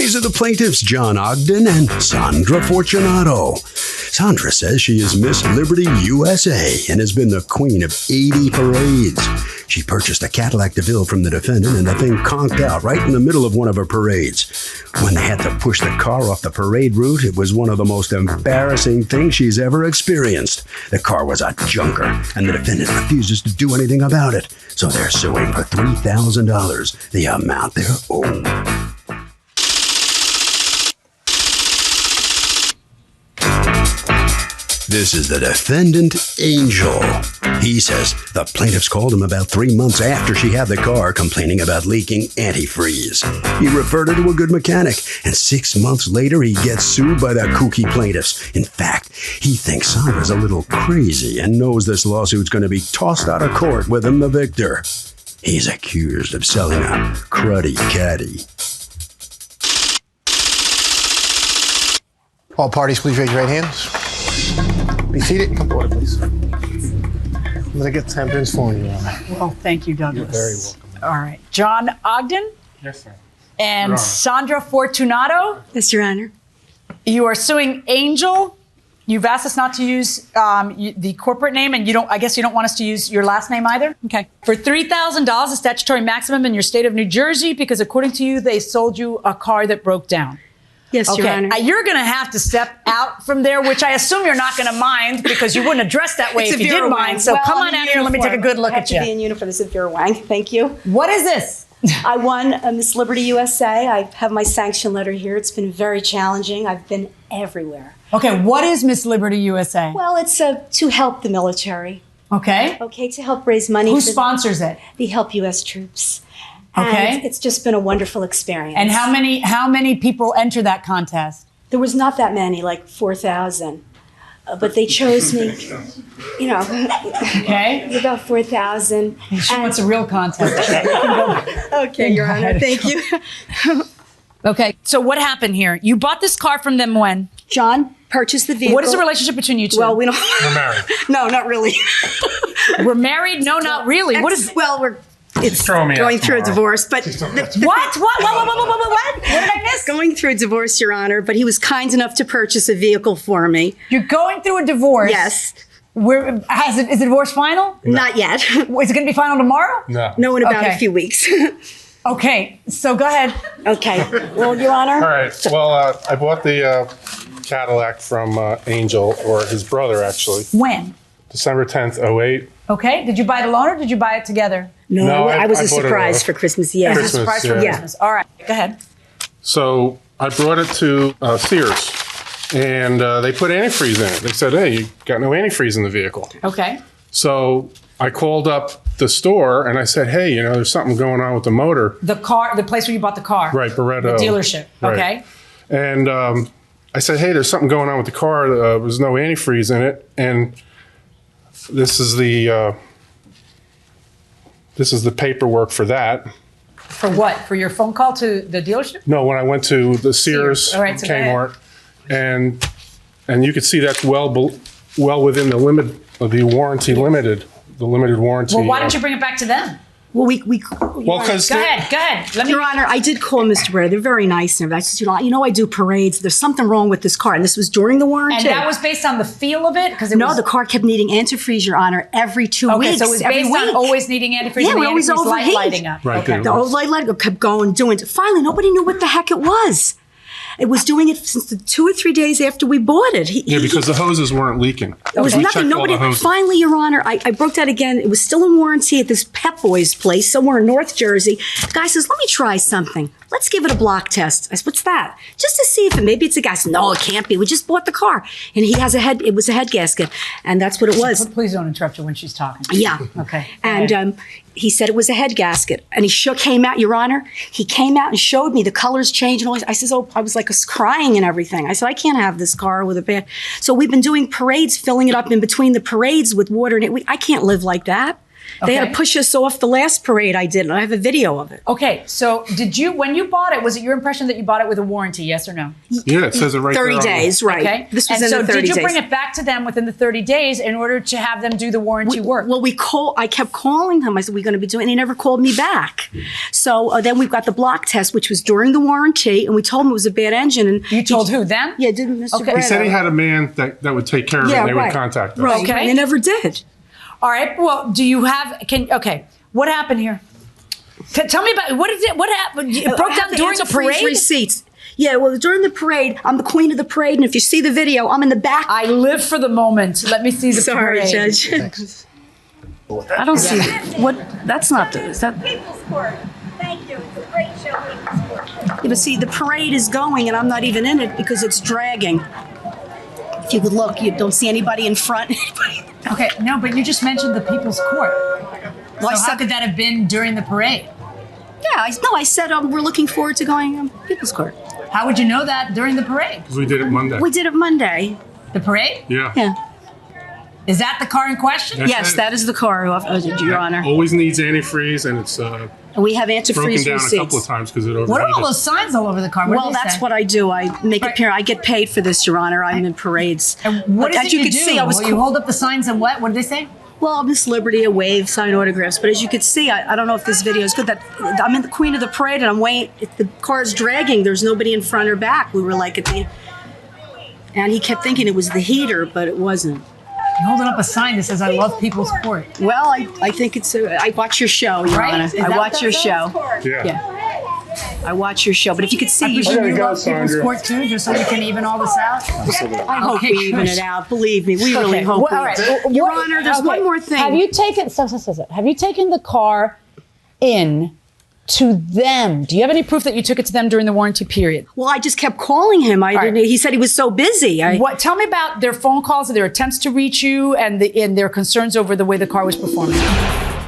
These are the plaintiffs, John Ogden and Sandra Fortunato. Sandra says she is Miss Liberty USA and has been the queen of 80 parades. She purchased a Cadillac DeVille from the defendant, and the thing conked out right in the middle of one of her parades. When they had to push the car off the parade route, it was one of the most embarrassing things she's ever experienced. The car was a junker, and the defendant refuses to do anything about it. So they're suing for $3,000, the amount they're owed. This is the defendant, Angel. He says the plaintiffs called him about 3 months after she had the car, complaining about leaking antifreeze. He referred her to a good mechanic, and 6 months later, he gets sued by the kooky plaintiffs. In fact, he thinks Sandra's a little crazy and knows this lawsuit's going to be tossed out of court with him the victor. He's accused of selling a cruddy caddy. All parties, please raise your right hands. Be seated. Come forward, please. I'm going to get 10 pins for you. Well, thank you, Douglas. You're very welcome. All right. John Ogden? Yes, sir. And Sandra Fortunato? Yes, Your Honor. You are suing Angel. You've asked us not to use the corporate name, and I guess you don't want us to use your last name either? Okay. For $3,000, a statutory maximum in your state of New Jersey, because according to you, they sold you a car that broke down. Yes, okay. Your Honor. You're going to have to step out from there, which I assume you're not going to mind because you wouldn't address that way if you did mind. So come on out here and let me take a good look at you. I have to be in uniform. This is Vera Wang. Thank you. What is this? I won Miss Liberty USA. I have my sanction letter here. It's been very challenging. I've been everywhere. Okay, what is Miss Liberty USA? Well, it's to help the military. Okay. Okay, to help raise money. Who sponsors it? The Help U.S. Troops. Okay. And it's just been a wonderful experience. And how many people enter that contest? There was not that many, like 4,000. But they chose me, you know. Okay. About 4,000. She wants a real contest. Okay, Your Honor. Thank you. Okay. So what happened here? You bought this car from them when? John purchased the vehicle. What is the relationship between you two? Well, we don't. We're married. No, not really. We're married? No, not really. What is? Well, it's throw me going out through a tomorrow. divorce, but What? What did I miss? Going through a divorce, Your Honor. But he was kind enough to purchase a vehicle for me. You're going through a divorce. Yes. Is the divorce final? No. Not yet. Is it going to be final tomorrow? No. No, in about Okay. a few weeks. Okay. So go ahead. Okay. Well, Your Honor. All right. Well, I bought the Cadillac from Angel, or his brother, actually. When? December 10th, 08. Okay. Did you buy it alone or did you buy it together? No, I was I a bought it surprise for Christmas. Yeah. It was a Christmas, surprise for yeah. Christmas. All right. Go ahead. So I brought it to Sears, and they put antifreeze in it. They said, hey, you got no antifreeze in the vehicle. Okay. So I called up the store, and I said, hey, there's something going on with the motor. The place where you bought the car. Right, Barretto. The dealership. Right. Okay. And I said, hey, there's something going on with the car. There's no antifreeze in it. And this is the paperwork for that. For what? For your phone call to the dealership? No, when I went to the Sears, All right, so go Kmart, and you could see that's well within the limit of the warranty limited, the limited warranty. Well, why didn't you bring it back to them? Well, Well, because Go ahead. Let me. Your Honor, I did call Mr. Brera. They're very nice. And I said, I do parades. There's something wrong with this car. And this was during the warranty. And that was based on the feel of it? No, the car kept needing antifreeze, Your Honor, every 2 weeks. Okay, so it was every based week. on always needing antifreeze Yeah, and we the always antifreeze light overheat. lighting up. Right, Okay. there. The old light kept going, doing it. Finally, nobody knew what the heck it was. It was doing it since the 2 or 3 days after we bought it. because the hoses weren't leaking. It was We nothing. checked all the Nobody. hoses. Finally, Your Honor, I broke that again. It was still in warranty at this Pep Boys place somewhere in North Jersey. The guy says, "Let me try something. Let's give it a block test." I said, "What's that?" Just to see if maybe it's a gas. No, it can't be. We just bought the car, and he has a head. It was a head gasket, and that's what it was. Please don't interrupt her when she's talking. Yeah. Okay. And he said it was a head gasket, and he came out, Your Honor. He came out and showed me the colors changed and all. I says, "Oh," I was like crying and everything. I said, "I can't have this car with a bad." So we've been doing parades, filling it up in between the parades with water, and I can't live like that. They had Okay. to push us off the last parade I did, and I have a video of it. Okay, so when you bought it, was it your impression that you bought it with a warranty, yes or no? Yeah, it says it right 30 there. days, right. Okay. This was and in so the 30 did you days. bring it back to them within the 30 days in order to have them do the warranty work? Well, I kept calling him. I said, we're going to be doing, and he never called me back. So then we've got the block test, which was during the warranty, and we told him it was a bad engine. And You told who, them? Yeah, didn't Mr. Okay. He said he Breda. had a man that would take care of it, Yeah, and they right. would contact us. Right, Okay. and they never did. All right. Well, do you have? Okay. What happened here? Tell me about what is it? What happened? It broke I down have the during a antifreeze parade. Receipts. Yeah, well, during the parade, I'm the queen of the parade, and if you see the video, I'm in the back. I live for the moment. Let me see the Sorry, parade. Judge. I don't see what. That's not the. Is that? People's Court. Thank you. It's a great show, People's Court. Yeah, but see, the parade is going, and I'm not even in it because it's dragging. If you would look, you don't see anybody in front. Okay. No, but you just mentioned the People's Court. Well, I So how said- could that have been during the parade? Yeah, I said we're looking forward to going People's Court. How would you know that during the parade? We did it Monday. We did it Monday. The parade? Yeah. Yeah. Is that the car in question? That's Yes, it. that is the car, Your Honor. Always needs antifreeze, and it's And we have broken antifreeze down a couple of receipts. times because it overheated. What are all those signs all over the car? What Well, do they that's say? what I do. I make Right. appear. I get paid for this, Your Honor. I'm in parades. And what But is as it you you could do? see, I was Well, you hold up the signs and what? What did they say? Well, Miss Liberty, a wave, sign autographs. But as you could see, I don't know if this video is good. That I'm in the queen of the parade, and I'm waiting. If the car's dragging, there's nobody in front or back. We were like at the, and he kept thinking it was the heater, but it wasn't. You're holding up a sign that says "I love People's Court." Well, I think it's. I watch your show, Your Right? Honor. Is I that watch what your that show. Yeah. Yeah. I watch your show. But if you could see, I you presume should. you go, love People's Sandra. Court too, just so we can even all this out. I hope Okay, we even good. it out. Believe me, we really hope. Well, all we right. Your What- Honor, there's okay. one more thing. Have you taken? Have you taken the car in to them? Do you have any proof that you took it to them during the warranty period? Well, I just kept calling him. I didn't. right. He said he was so busy. What? Tell me about their phone calls, their attempts to reach you, and their concerns over the way the car was performing.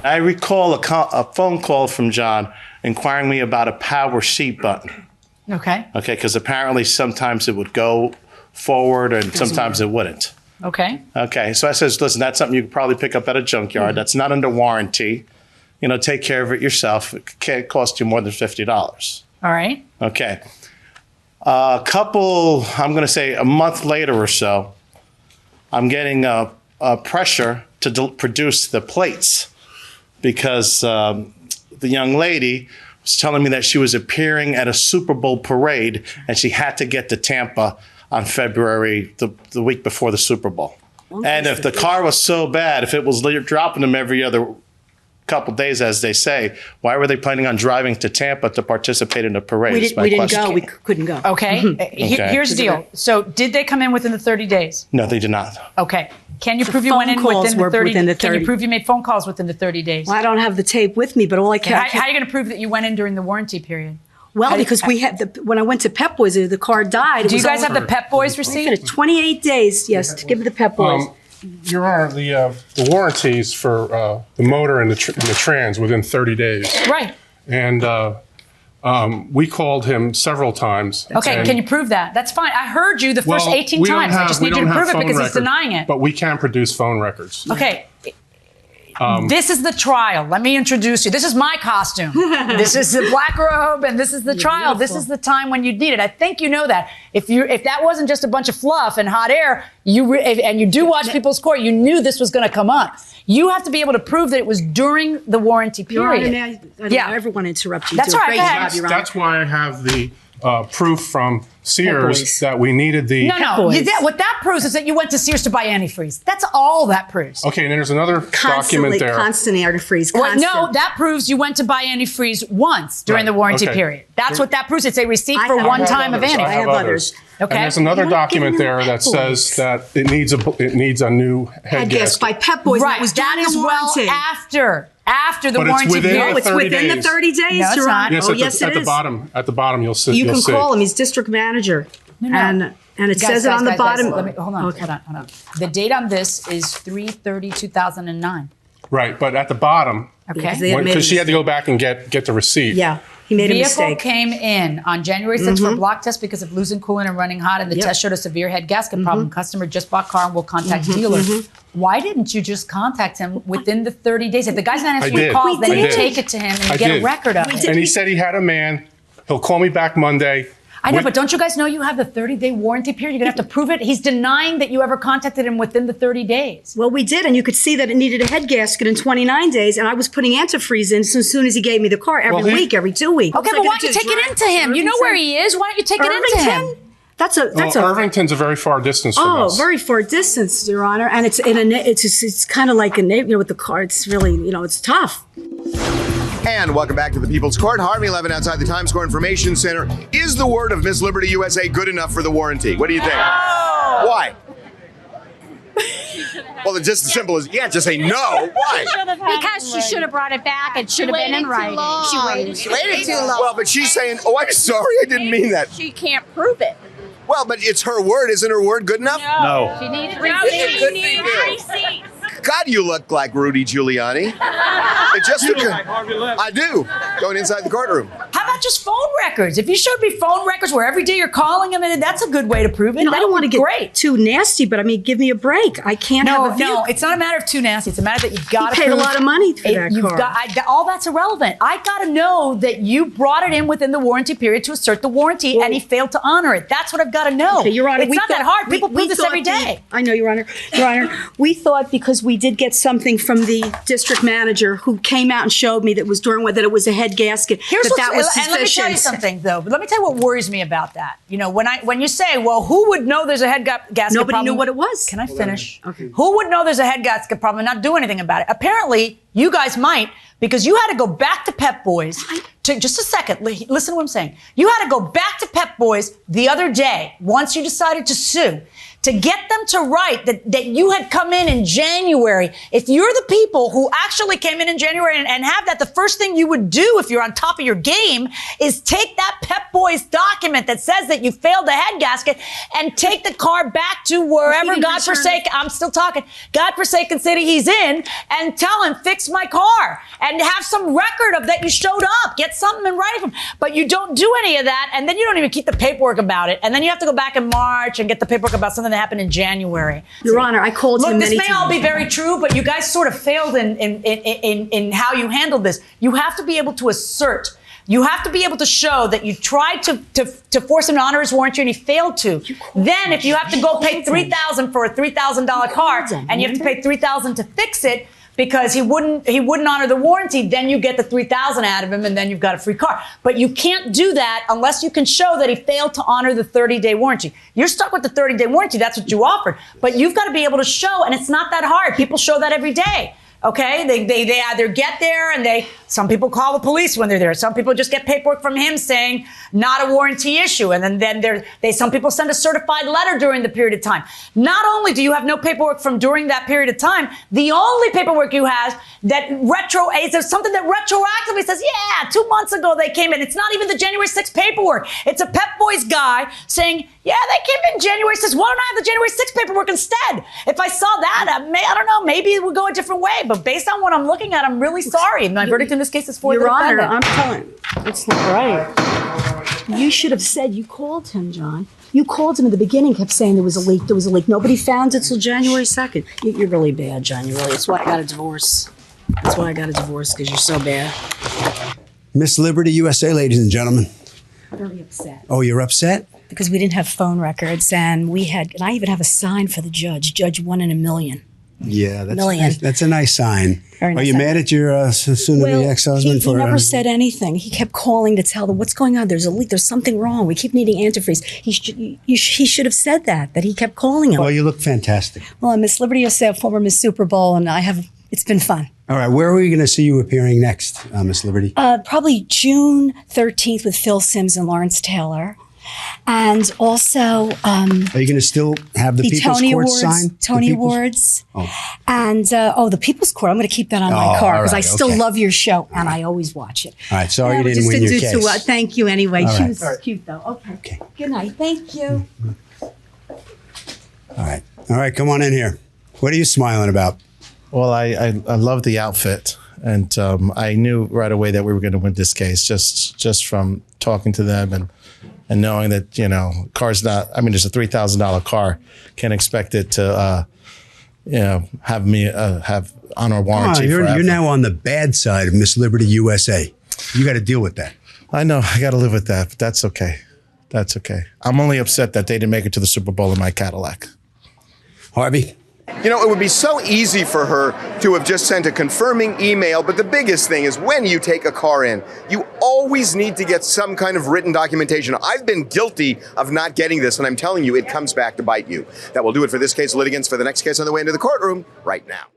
I recall a phone call from John inquiring me about a power seat button. Okay. Okay, because apparently sometimes it would go forward and sometimes it wouldn't. Okay. Okay, so I says, listen, that's something you could probably pick up at a junkyard. That's not under warranty. You know, take care of it yourself. It can't cost you more than $50. All right. Okay. I'm going to say a month later or so, I'm getting a pressure to produce the plates because the young lady was telling me that she was appearing at a Super Bowl parade and she had to get to Tampa on February, the week before the Super Bowl. And if the car was so bad, if it was dropping them every other couple days, as they say, why were they planning on driving to Tampa to participate in the parade? we Is my didn't question. go. We couldn't go. Okay. Here's the deal. So, did they come in within the 30 days? No, they did not. Okay. Can you prove you phone went in calls within the were 30? within the Can 30. you prove you made phone calls within the 30 days? Well, I don't have the tape with me, but all I can. How are you going to prove that you went in during the warranty period? Well, because we had when I went to Pep Boys, the car died. Do you guys have the Pep Boys receipt? 28 days? Yes, to give me the Pep Boys. Your Honor, the warranties for the motor and the trans within 30 days. Right. And we called him several times. Okay, and- can you prove that? That's fine. I heard you the first Well, 18 we don't times. I just we need you to don't have prove it phone because he's records, denying it. But we can produce phone records. Okay. This is the trial. Let me introduce you. This is my costume. This is the black robe, and this is the trial. This is the time when you need it. I think you know that. If that wasn't just a bunch of fluff and hot air, and you do watch People's Court, you knew this was going to come up. You have to be able to prove that it was during the warranty Your Honor, period. may I don't ever want to interrupt you. That's do a all right, great go ahead. job, Your Honor. That's why I have the proof from Sears Boys. that we needed the. No. Boys. What that proves is that you went to Sears to buy antifreeze. That's all that proves. Okay, and then there's another document there. Constant antifreeze. Well, Constant. no, that proves you went to buy antifreeze once during Right, the warranty okay. period. That's what that proves. It's a receipt I for have one others. time of I antifreeze. I have others. Okay. And there's another You're not document giving there them that Pep Boys. says that it needs a new head Yes, gasket. by Pep Boys. Right. That was That during is the well warranty. after the But it's warranty within period. No, it's 30 within the days. 30 days, No, it's Your not. Honor. Yes, Oh, at the, yes, it at the is. bottom. At the bottom, you'll see. You you'll can see. call him. He's district manager. No. And it says it on the bottom. Let me, hold on. The date on this is 3/30/2009. Right, but at the bottom, Okay. Because she had to go back and get the receipt. Yeah, he made a Vehicle mistake. came in on January 6th for a block test because of losing coolant and running hot, and the test showed a severe head gasket problem. Customer just bought car and will contact dealer. Why didn't you just contact him within the 30 days? If the guy's not answering your calls, then you take it to him and get a record of it. And he said he had a man. He'll call me back Monday. I know, but don't you guys know you have the 30-day warranty period? You're going to have to prove it. He's denying that you ever contacted him within the 30 days. Well, we did, and you could see that it needed a head gasket in 29 days, and I was putting antifreeze in as soon as he gave me the car every week, every 2 weeks. Okay, but why don't you take it into him? You know where he is. Why don't you take it into him? That's Irvington's a very far distance from us. very far distance, Your Honor, and it's kind of like with the car. It's really it's tough. And welcome back to the People's Court. Harvey 11 outside the Times Square Information Center. Is the word of Miss Liberty USA good enough for the warranty? What do you think? No. Why? Well, it's just as simple as, just say no. Why? Because she should have brought it back. It should have been in writing. She waited too long. Well, but she's saying, oh, I'm sorry, I didn't mean that. She can't prove it. Well, but it's her word. Isn't her word good enough? No. She needs receipts. God, you look like Rudy Giuliani. It just took I do. Going inside the courtroom. How about just phone records? If you showed me phone records where every day you're calling him, and that's a good way to prove it. I don't want to get too nasty, but give me a break. I can't have a vehicle. No, it's not a matter of too nasty. It's a matter that you've got to pay a lot of money for that car. All that's irrelevant. I got to know that you brought it in within the warranty period to assert the warranty, and he failed to honor it. That's what I've got to know. Okay, Your Honor, it's not that hard. People prove this every day. I know, Your Honor. Your Honor, we thought because we did get something from the district manager who came out and showed me that it was a head gasket. That was sufficient. And let me tell you something, though. Let me tell you what worries me about that. When you say, well, who would know there's a head gasket Nobody problem? knew what it was. Can I finish? Okay. Who would know there's a head gasket problem and not do anything about it? Apparently, you guys might, because you had to go back to Pep Boys. Just a second. Listen to what I'm saying. You had to go back to Pep Boys the other day, once you decided to sue, to get them to write that you had come in January. If you're the people who actually came in January and have that, the first thing you would do if you're on top of your game is take that Pep Boys document that says that you failed the head gasket and take the car back to wherever godforsaken city he's in, and tell him, fix my car, and have some record of that you showed up. Get something in writing from him. But you don't do any of that, and then you don't even keep the paperwork about it, and then you have to go back in March and get the paperwork about something that happened in January. Your Honor, I called him many times. Look, this may all be very true, but you guys sort of failed in how you handled this. You have to be able to assert. You have to be able to show that you tried to force him to honor his warranty and he failed to. Then, if you have to go pay $3,000 for a $3,000 car and you have to pay $3,000 to fix it, because he wouldn't honor the warranty, then you get the $3,000 out of him, and then you've got a free car. But you can't do that unless you can show that he failed to honor the 30-day warranty. You're stuck with the 30-day warranty. That's what you offered. But you've got to be able to show, and it's not that hard. People show that every day. Okay, they either get there and some people call the police when they're there. Some people just get paperwork from him saying not a warranty issue, and then some people send a certified letter during the period of time. Not only do you have no paperwork from during that period of time, the only paperwork you have is something that retroactively says, 2 months ago they came in. It's not even the January 6th paperwork. It's a Pep Boys guy saying, they came in January 6th. Why don't I have the January 6th paperwork instead? If I saw that, I don't know, maybe it would go a different way. But based on what I'm looking at, I'm really sorry. My verdict in this case is for the defendant. Your Honor, I'm telling you, it's not right. You should have said you called him, John. You called him in the beginning, kept saying there was a leak. There was a leak. Nobody found it till January 2nd. You're really bad, John. You really. That's why I got a divorce. Because you're so bad. Miss Liberty USA, ladies and gentlemen. Very upset. Oh, you're upset? Because we didn't have phone records, and I even have a sign for the judge. Judge 1 in a million. Yeah, that's million. Nice. That's a nice sign. Very nice. Are you mad at your soon-to-be ex-husband He never said anything. He kept calling to tell them what's going on. There's a leak. There's something wrong. We keep needing antifreeze. He should have said that he kept calling him. Well, you look fantastic. Well, I'm Miss Liberty USA, former Miss Super Bowl, and it's been fun. All right, where are we going to see you appearing next, Miss Liberty? Probably June 13th with Phil Simms and Lawrence Taylor. And also, are you going to still have the People's Tony Court Awards, sign? Tony Awards. Oh. And, the People's Court. I'm going to keep that on my car because I still love your show and I always watch it. All right, sorry you didn't win your case. Thank you anyway. All She right. was cute though. Okay. Good night. Thank you. All right, come on in here. What are you smiling about? Well, I love the outfit. And I knew right away that we were going to win this case just from talking to them and knowing that, you know, car's not, I mean, it's a $3,000 car. Can't expect it to, you know, have me have on our warranty. You're now on the bad side of Miss Liberty USA. You got to deal with that. I know. I got to live with that, but that's okay. That's okay. I'm only upset that they didn't make it to the Super Bowl in my Cadillac. Harvey? You know, it would be so easy for her to have just sent a confirming email, but the biggest thing is when you take a car in, you always need to get some kind of written documentation. I've been guilty of not getting this, and I'm telling you, it comes back to bite you. That will do it for this case. Litigants for the next case on the way into the courtroom right now.